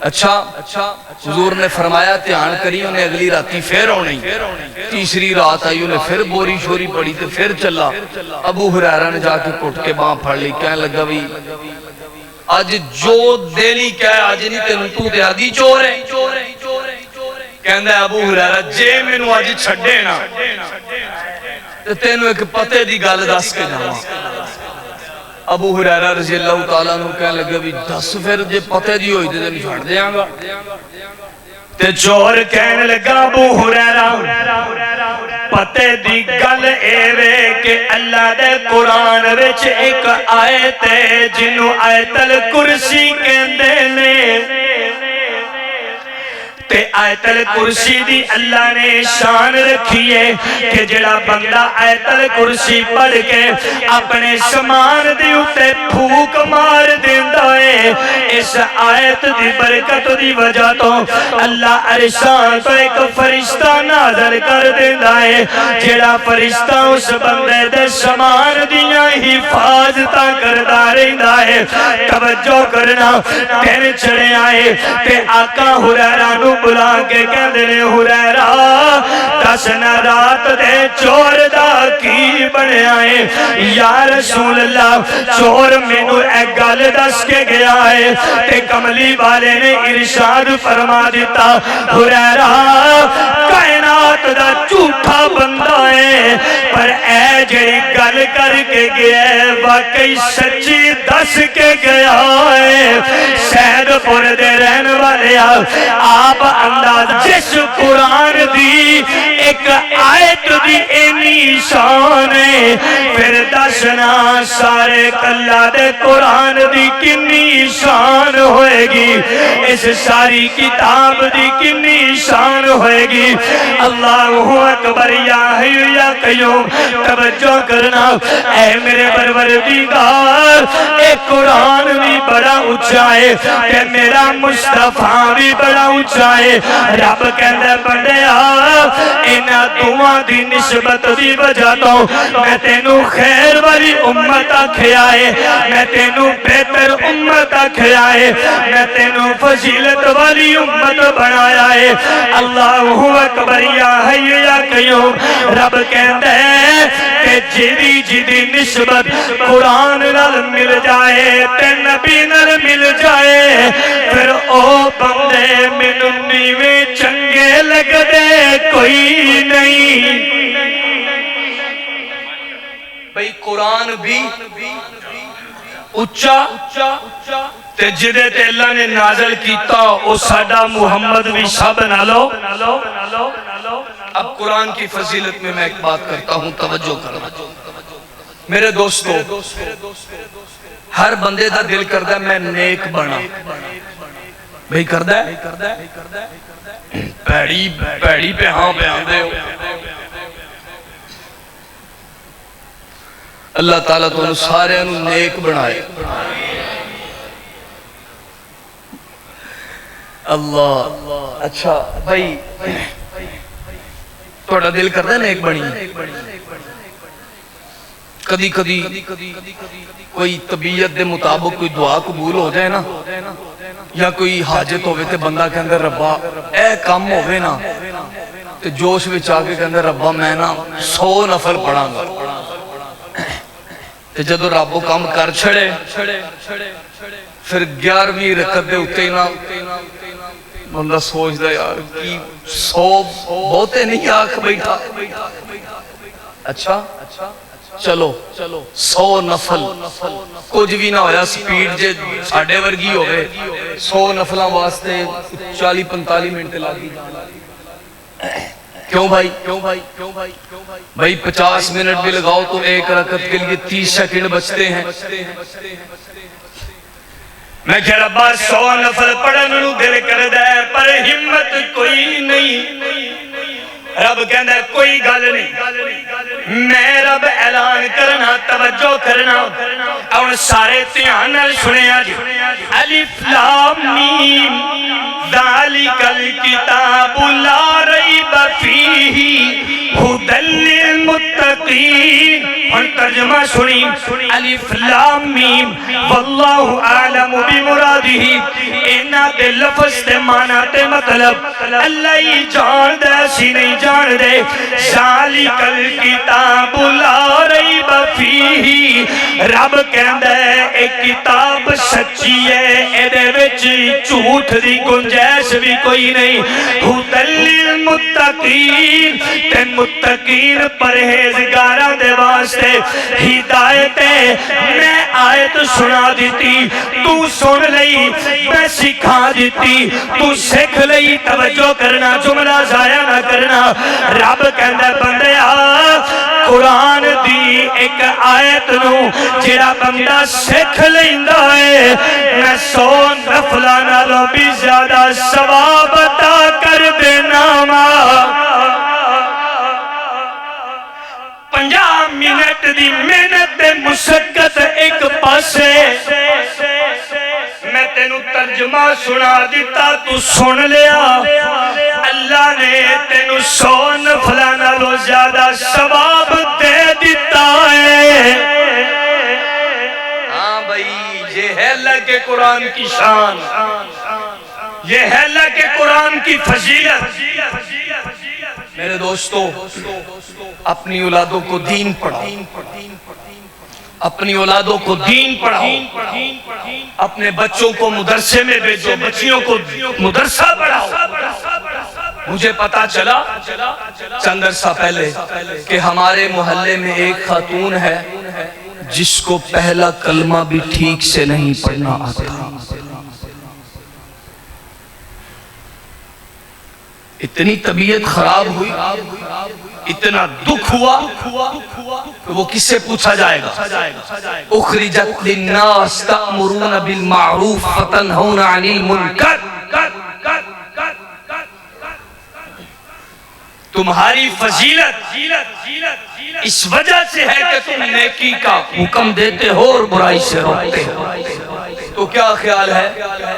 اچھا حضور نے فرمایا تیان کری انہیں اگلی راتی پھر ہونی تیسری رات آئی انہیں پھر بوری شوری پڑی تھے پھر چلا ابو ہریرہ نے جا کے کٹ کے باں پھڑ لی کہنے لگا بھی آج جو دیلی کہے آج نہیں تینوں تو دے آدھی چور ہے کہندہ ہے ابو ہریرہ جے میں نو آج چھڑے نا تینوں ایک پتے دی گال دس کے جانا ابو ہریرہ رضی اللہ تعالیٰ عنہ کہنے لگا بھی دس پھر جے پتے دی ہوئی دے نہیں چھڑ دیا گا تے چور کہنے لگا ابو ہریرہ پتے دی گل ایوے کہ اللہ دے قرآن وچ ایک آیت ہے جنہوں آیت الکرسی کہندے نے تے آیت الکرسی دی اللہ نے شان رکھی ہے کہ جڑا بندہ آیت الکرسی پڑھ کے اپنے سامان دی اتے پھوک مار دیندا ہے اس آیت دی برکت دی وجہ تو اللہ عرشان تو ایک فرشتہ نازل کر دیندا ہے جڑا فرشتہ اس بندے دے سامان دیاں حفاظتاں کردا رہندا ہے توجہ کرنا دن چڑھے آئے تے آقا ہریرہ نو بلا کے کہندے نے ہریرہ دس نہ رات دے چور دا کی بنیا ہے یا رسول اللہ چور مینو اے گل دس کے گیا ہے تے کملی والے نے ارشاد فرما دیتا ہریرہ کائنات دا جھوٹا بندہ ہے پر اے جڑی گل کر کے گیا ہے واقعی سچی دس کے گیا ہے شہد پور دے رہن والے آپ انداز جس قرآن دی ایک آیت دی اینی شان ہے پھر دسنا سارے کلہ دے قرآن دی کنی شان ہوئے گی اس ساری کتاب دی کنی شان ہوئے گی اللہ اکبر یا حی یا قیوم توجہ کرنا اے میرے پروردگار اے قرآن بھی بڑا اونچا ہے کہ میرا مصطفیٰ بھی بڑا اونچا ہے رب کہندے بندیا انہاں دعاں دی نسبت دی وجہ تو میں تینوں خیر والی امت آکھیا ہے میں تینوں بہتر امت آکھیا ہے میں تینوں فضیلت والی امت بنایا ہے اللہ اکبر یا حی یا قیوم رب کہندے کہ جیدی نسبت قرآن نال مل جائے تے نبی نال مل جائے پھر او بندے مینوں نیویں چنگے لگ دے کوئی نہیں بھئی قرآن بھی اچھا تے جدے تے اللہ نے نازل کیتا او ساڈا محمد بھی سب نالو اب قرآن کی فضیلت میں ایک بات کرتا ہوں توجہ کرنا میرے دوستو ہر بندے دا دل کردہ ہے میں نیک بنا بھئی کردہ ہے پیڑی پہ ہاں پہ آندے ہو اللہ تعالیٰ تو سارے انہوں نیک بنائے اللہ اچھا بھئی توڑا دل کردہ ہے نیک بنی کدی کوئی طبیعت دے مطابق کوئی دعا قبول ہو جائے نا یا کوئی حاجت ہوئے تے بندہ کے اندر ربا اے کم ہوئے نا تے جوش وچ آگے کے اندر ربا میں نا 100 نفل پڑھاں گا تے جدو ربو کام کر چھڑے پھر 11ویں رکعت دے اتے ہی نا بندہ سوچ دا یار کی 100 بہتے نہیں آنکھ بیٹھا اچھا چلو 100 نفل کچھ بھی نہ ہویا سپیڈ جے ساڑھے ورگی ہوئے 100 نفلوں واسطے 40-45 منٹ لگی کیوں بھائی بھائی 50 منٹ بھی لگاؤ تو ایک رکعت کے لیے 30 سیکنڈ بچتے ہیں میں کہ ربا 100 نفل پڑھن نو دل کر دے پر ہمت کوئی نہیں رب کہندہ ہے کوئی گل نہیں میں رب اعلان کرنا توجہ کرنا اور سارے دھیان نال سنیا جی الف لام میم ذالک الکتاب لا ریب فیہ ھدی للمتقین اور ترجمہ سنی الف لام میم واللہ اعلم بمرادہ انہاں دے لفظ دے معنی تے مطلب اللہ ہی جان دے سی نہیں جان دے ذالک الکتاب لا ریب فیہ رب کہندہ ہے ایک کتاب سچی ہے ایدے وچ جھوٹ دی گنجائش بھی کوئی نہیں ھدی للمتقین تے متقین پرہیزگاراں دے واسطے ہدایت ہے میں آیت سنا دیتی تو سن لئی میں سکھا دیتی تو سکھ لئی توجہ کرنا جملہ ضائع نہ کرنا رب کہندہ بندیا قرآن دی ایک آیت نو جڑا بندہ سکھ لیندہ ہے میں 100 نفلہ نالوں بھی زیادہ ثواب عطا کر دینا 50 منٹ دی محنت دے مشقت ایک پاسے میں تینوں ترجمہ سنا دیتا تو سن لیا اللہ نے تینوں 100 نفلہ نالوں زیادہ ثواب دے دیتا ہے ہاں بھائی یہ ہے اللہ کے قرآن کی شان یہ ہے اللہ کے قرآن کی فضیلت میرے دوستو اپنی اولادوں کو دین پڑھاؤ، اپنی اولادوں کو دین پڑھاؤ، اپنے بچوں کو مدرسے میں بھیجو، بچیوں کو مدرسہ پڑھاؤ۔ مجھے پتا چلا چند عرصہ پہلے کہ ہمارے محلے میں ایک خاتون ہے جس کو پہلا کلمہ بھی ٹھیک سے نہیں پڑھنا آتا۔ اتنی طبیعت خراب ہوئی، اتنا دکھ ہوا کہ وہ کس سے پوچھا جائے گا؟ اخرجت للناس تأمرون بالمعروف فتنہون عن المنکر۔ تمہاری فضیلت اس وجہ سے ہے کہ تم نیکی کا حکم دیتے ہو اور برائی سے روکتے ہو۔ تو کیا خیال ہے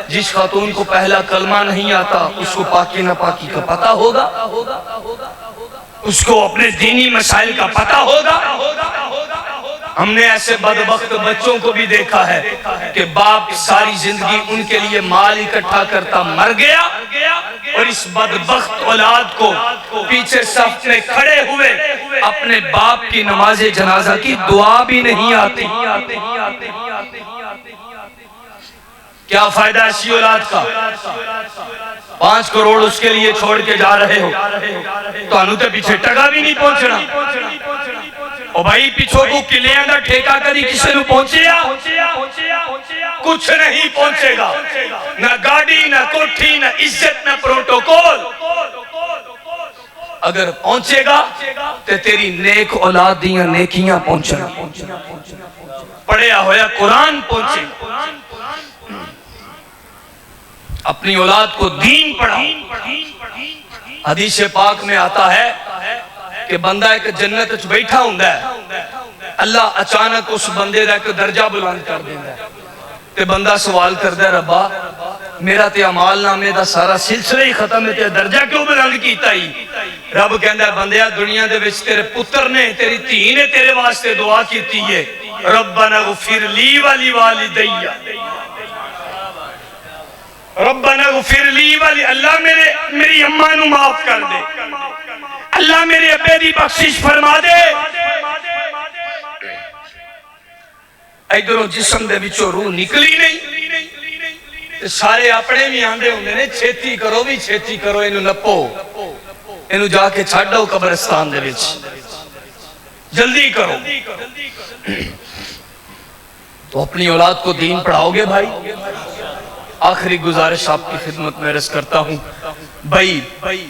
جس خاتون کو پہلا کلمہ نہیں آتا اس کو پاکی ناپاکی کا پتہ ہوگا، اس کو اپنے دینی مسائل کا پتہ ہوگا؟ ہم نے ایسے بدبخت بچوں کو بھی دیکھا ہے کہ باپ ساری زندگی ان کے لیے مال اکٹھا کرتا مر گیا اور اس بدبخت اولاد کو پیچھے صف میں کھڑے ہوئے اپنے باپ کی نماز جنازہ کی دعا بھی نہیں آتی۔ کیا فائدہ ایسی اولاد کا؟ 5 کروڑ اس کے لیے چھوڑ کے جا رہے ہو تو انو تے پیچھے ٹکا بھی نہیں پہنچنا۔ او بھائی پیچھو کو کلیاں دا ٹھیکہ کدی کسی نو پہنچیا؟ کچھ نہیں پہنچے گا، نہ گاڑی، نہ کوٹھی، نہ عزت، نہ پروٹوکول۔ اگر پہنچے گا تو تیری نیک اولاد دیاں نیکیاں پہنچنا، پڑھیا ہویا قرآن پہنچے۔ اپنی اولاد کو دین پڑھاؤ۔ حدیث پاک میں آتا ہے کہ بندہ ایک جنت وچ بیٹھا ہوندا ہے، اللہ اچانک اس بندے دا ایک درجہ بلند کر دیندا ہے تے بندہ سوال کردا ہے ربا میرا تے اعمال نامے دا سارا سلسلہ ہی ختم ہے تے درجہ کیوں بلند کیتا ہی؟ رب کہندا ہے بندیا دنیا دے وچ تیرے پتر نے تیری دھی نے تیرے واسطے دعا کیتی ہے ربنا اغفر لی ولی والدی، ربنا اغفر لی ولی، اللہ میری اماں نو معاف کر دے، اللہ میرے ابے دی بخشش فرما دے۔ ادھروں جسم دے وچوں روح نکلی نہیں، سارے اپنے بھی آندے ہوندے نے چھیتی کرو بھی چھیتی کرو، اینو نپو، اینو جا کے چھڈو قبرستان دے وچ، جلدی کرو۔ تو اپنی اولاد کو دین پڑھاؤ گے بھائی؟ آخری گزارش آپ کی خدمت میں عرض کرتا ہوں بھائی،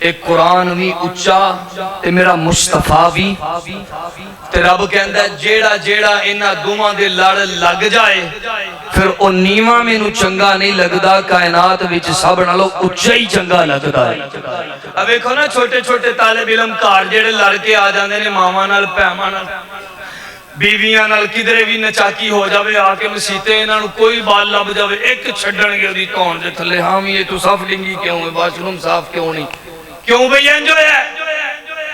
ایک قرآن بھی اچھا تے میرا مصطفیٰ بھی تے رب کہندا ہے جیڑا جیڑا انہاں دوواں دے لڑ لگ جائے پھر او نیواں مینوں چنگا نہیں لگدا، کائنات وچ سب نالوں اچا ہی چنگا لگدا ہے۔ اب دیکھو نا چھوٹے چھوٹے طالب علم گھر جڑے لڑ کے آ جاندے نے ماواں نال پیماں نال، بیویاں نال کدھرے بھی نچاکی ہو جاوے آ کے مسیتے انہاں نوں کوئی بال لب جاوے ایک چھڈن گے دی کون دے تھلے، ہاں یہ تو صاف ڈنگی کیوں ہے، واش روم صاف کیوں نہیں، کیوں بھئی انجو ہے؟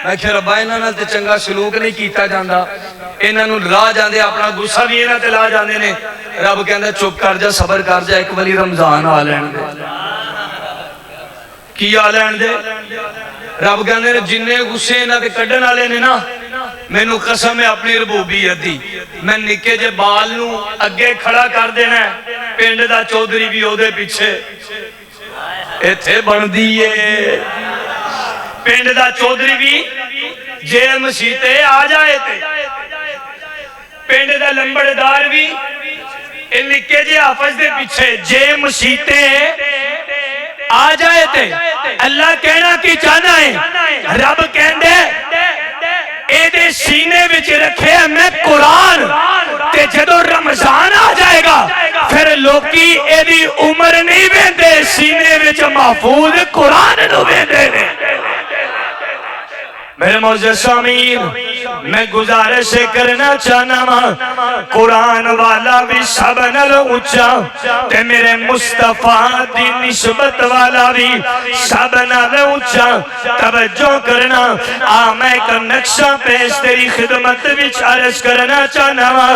میں کہ ربا انہاں نال تے چنگا سلوک نہیں کیتا جاندا، انہاں نوں لا جاندے اپنا غصہ بھی انہاں تے لا جاندے نے۔ رب کہندا چپ کر جا، صبر کر جا، ایک واری رمضان آ لین دے۔ کی آ لین دے؟ رب کہندے نے جننے غصے انہاں تے کڈن والے نے نا، مینوں قسم ہے اپنی ربوبیت دی، میں نکے جے بال نو اگے کھڑا کر دینا ہے، پنڈ دا چودھری بھی او دے پیچھے ایتھے بندی ہے، پنڈ دا چودھری بھی جے مسیتے آ جائے تے، پنڈ دا لمبڑدار بھی ان نکے جے حافظ دے پیچھے جے مسیتے آ جائے تے۔ اللہ کہنا کی چاہنا ہے؟ رب کہندے اے دے سینے وچ رکھے میں قرآن، تے جدو رمضان آ جائے گا پھر لوکی اے دی عمر نہیں ویندے، سینے وچ محفوظ قرآن نو ویندے نے۔ میرے معزز سامعین، میں گزارش کرنا چاہنا وا قرآن والا بھی سب نال اونچا تے میرے مصطفیٰ دی نسبت والا بھی سب نال اونچا توجہ کرنا میں ایک نقشہ پیش تیری خدمت وچ عرض کرنا چاہنا وا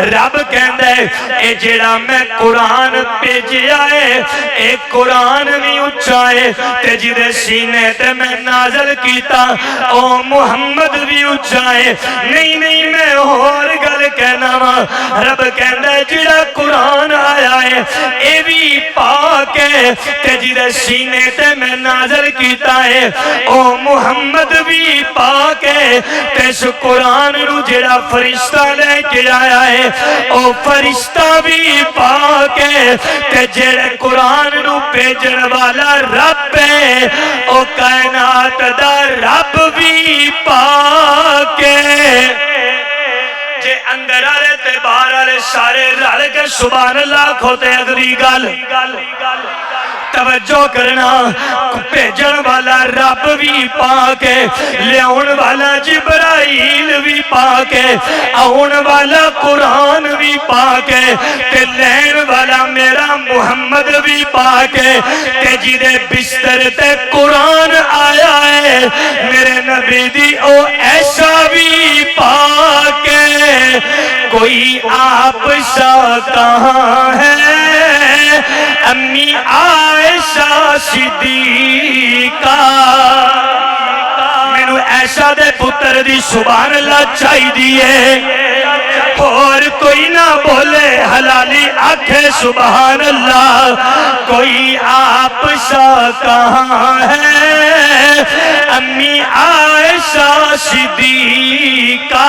رب کہندا ہے اے جیڑا میں قرآن بھیجیا ہے اے قرآن بھی اونچا ہے تے جدے سینے تے میں نازل کیتا او محمد بھی اونچا ہے نہیں نہیں میں اور گل کہنا وا رب کہندا ہے جیڑا قرآن آیا ہے اے بھی پاک ہے تے جدے سینے تے میں نازل کیتا ہے او محمد بھی پاک ہے تے اس قرآن نو جیڑا فرشتہ لے کے آیا ہے او فرشتہ بھی پاک ہے تے جیڑے قرآن نو بھیجن والا رب ہے او کائنات دا رب بھی پاک ہے جے اندر آلے تے باہر آلے سارے رل کے سبحان اللہ کھوتے اگلی گل توجہ کرنا بھیجن والا رب بھی پاک ہے لیاؤن والا جبرائیل بھی پاک ہے آؤن والا قرآن بھی پاک ہے تے لین والا میرا محمد بھی پاک ہے تے جیدے بستر تے قرآن آیا ہے میرے نبی دی او ایسا بھی پاک ہے کوئی آپ سا کہاں ہے امی عائشہ صدیقہ مینو ایسا دے پتر دی سبحان اللہ چاہی دیئے اور کوئی نہ بولے حلالی آنکھے سبحان اللہ کوئی آپ سا کہاں ہے امی عائشہ صدیقہ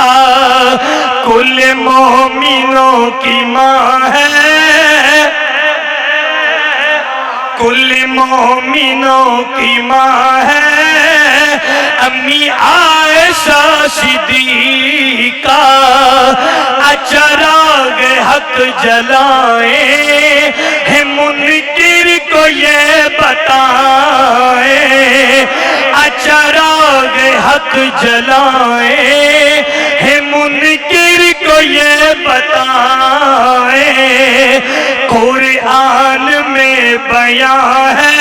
کل مومنوں کی ماں ہے کل مومنوں کی ماں ہے امی عائشہ صدیقہ چراغ حق جلائیں ہے منکر کو یہ بتائیں چراغ حق جلائیں ہے منکر کو یہ بتائیں قرآن میں بیان ہے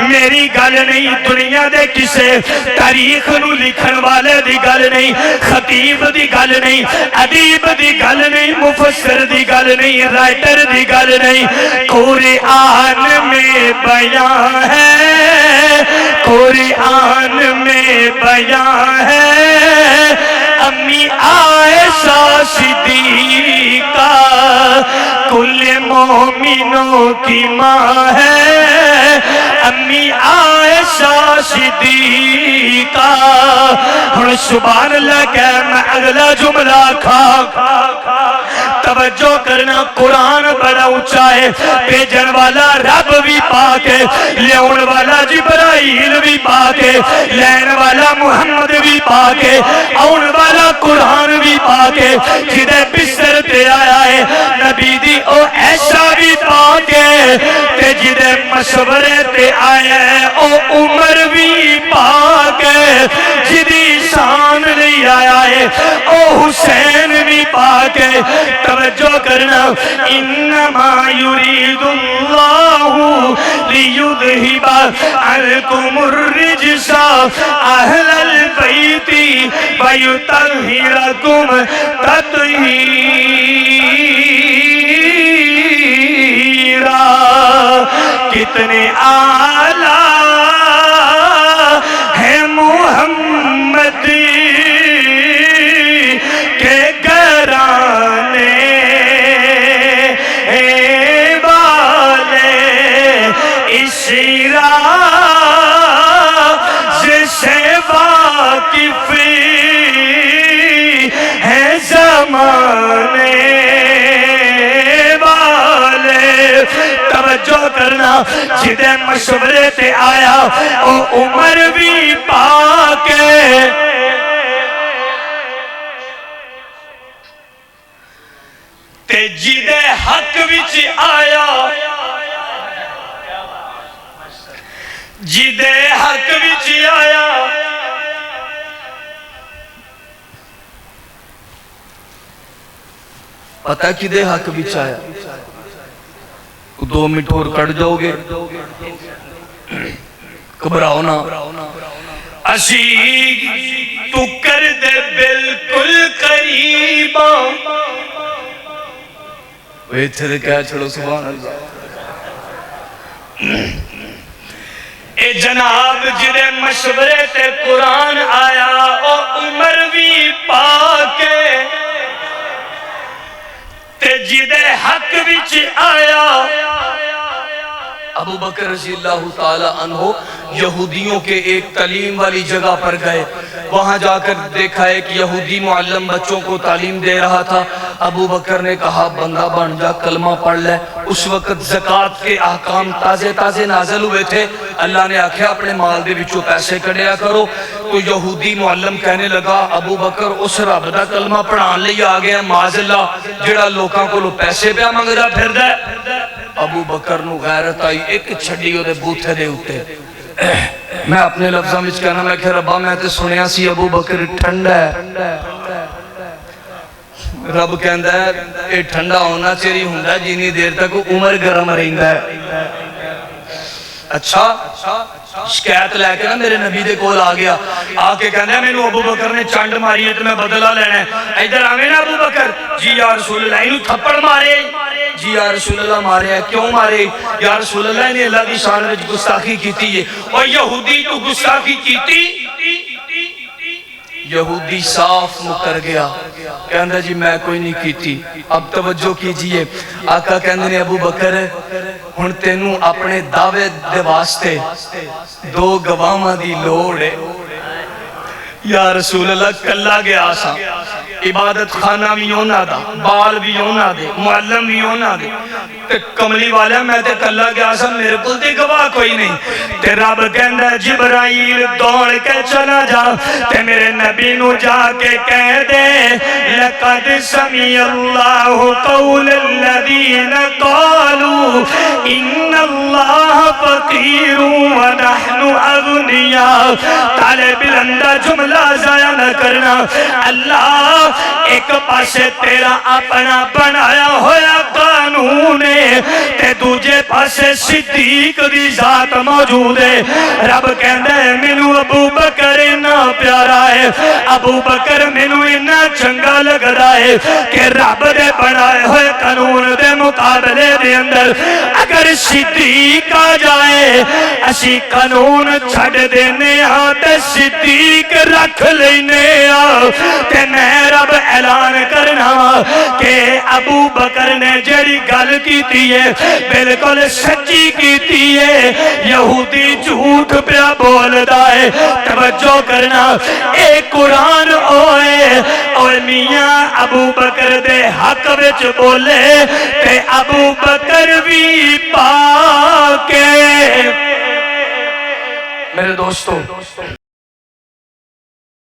میری گل نہیں دنیا دے کسے تاریخ نو لکھن والے دی گل نہیں خطیب دی گل نہیں ادیب دی گل نہیں مفسر دی گل نہیں رائٹر دی گل نہیں قرآن میں بیان ہے قرآن میں بیان ہے امی عائشہ صدیقہ کل مومنوں کی ماں ہے امی عائشہ صدیقہ ہن سبحان اللہ کہہ میں اگلا جملہ کھا توجہ کرنا قرآن بڑا اونچا ہے بھیجن والا رب بھی پاک ہے لیاؤن والا جبرائیل بھی پاک ہے لین والا محمد بھی پاک ہے آؤن والا قرآن بھی پاک ہے جدے بستر تے آیا ہے نبی دی او ایسا بھی پاک ہے تے جدے مشورے تے آیا ہے او عمر بھی پاک ہے جدی شان نہیں آیا ہے او حسین بھی پاک ہے توجہ کرنا انما یرید اللہ لیذہب عنکم الرجس اہل البیت ویطہرکم تطہیرا کتنے اعلیٰ ہے محمد کے گھرانے والے اس راز سے واقف ہے زمانے والے توجہ کرنا جدے مشورے تے آیا او عمر بھی پاک ہے تے جدے حق وچ آیا جدے حق وچ آیا پتہ ہے کدے حق وچ آیا؟ 2 منٹ اور کٹ جاؤ گے، گھبراؤ نہ۔ اسی تو کر دے بالکل قریبا، وہ اتھے کہہ چھڑو سبحان اللہ۔ اے جناب جدے مشورے تے قرآن آیا او عمر بھی پاکے تے جدے حق وچ آیا ابو بکر رضی اللہ تعالی عنہ یہودیوں کے ایک تعلیم والی جگہ پر گئے، وہاں جا کر دیکھا ایک یہودی معلم بچوں کو تعلیم دے رہا تھا۔ ابو بکر نے کہا بندہ بن جا، کلمہ پڑھ لے۔ اس وقت زکوٰۃ کے احکام تازے تازے نازل ہوئے تھے، اللہ نے آکھیا اپنے مال دے وچوں پیسے کڈیا کرو۔ تو یہودی معلم کہنے لگا ابو بکر اس رب دا کلمہ پڑھان لئی آ گیا معاذ اللہ جڑا لوکاں کولوں پیسے پیا منگدا پھردا ہے۔ ابو بکر نو غیرت آئی، ایک چھڈی اودے بوتھے دے اوتے۔ میں اپنے لفظاں وچ کہنا، میں کہ ربا میں تے سنیا سی ابو بکر ٹھنڈا ہے۔ رب کہندا ہے اے ٹھنڈا ہونا چاہیے ہوندا جنی دیر تک عمر گرم رہندا ہے۔ اچھا شکایت لے کے نا میرے نبی دے کول آ گیا، آ کے کہندا ہے مینوں ابو بکر نے چانڈ ماری ہے تے میں بدلہ لینا ہے۔ ادھر آویں نا ابو بکر، جی یا رسول اللہ اینوں تھپڑ مارے، جی یا رسول اللہ مارے ہے، کیوں مارے؟ یا رسول اللہ نے اللہ دی شان وچ گستاخی کیتی ہے۔ اور یہودی تو گستاخی کیتی؟ یہودی صاف مکر گیا، کہندا جی میں کوئی نہیں کیتی۔ اب توجہ کیجئے، آقا کہندے نے ابو بکر ہن تینوں اپنے دعوے دے واسطے 2 گواہاں دی لوڑ ہے۔ یا رسول اللہ کلا گیا سا، عبادت خانہ بھی ہونا دا، بال بھی ہونا دے، معلم بھی ہونا دے، تے کملی والا میں تے کلا گیا سا، میرے کو تے گواہ کوئی نہیں۔ تے رب کہندا جبرائیل دوڑ کے چلا جا تے میرے نبی نو جا کے کہہ دے لقد سمع اللہ قول الذین قالوا ان اللہ فقیر ونحن اغنیاء۔ تالے بلندہ جملہ ضائع نہ کرنا، اللہ ایک پاسے تیرا اپنا بنایا ہویا قانون ہے تے دوجے پاسے صدیق دی ذات موجود ہے۔ رب کہندے مینوں ابو بکر اتنا پیارا ہے، ابو بکر مینوں اتنا چنگا لگدا ہے کہ رب دے بنائے ہوئے قانون دے مقابلے دے اندر اگر صدیق آ جائے اسی قانون چھڑ دینے ہاں تے صدیق رکھ لینے ہاں۔ تے میں رب اعلان کرنا کہ ابو بکر نے جڑی گل کیتی ہے بالکل سچی کیتی ہے، یہودی جھوٹ پیا بولدا ہے۔ توجہ کرنا، اے قرآن اوے میاں ابو بکر دے حق وچ بولے تے ابو بکر بھی پاکے۔ میرے دوستو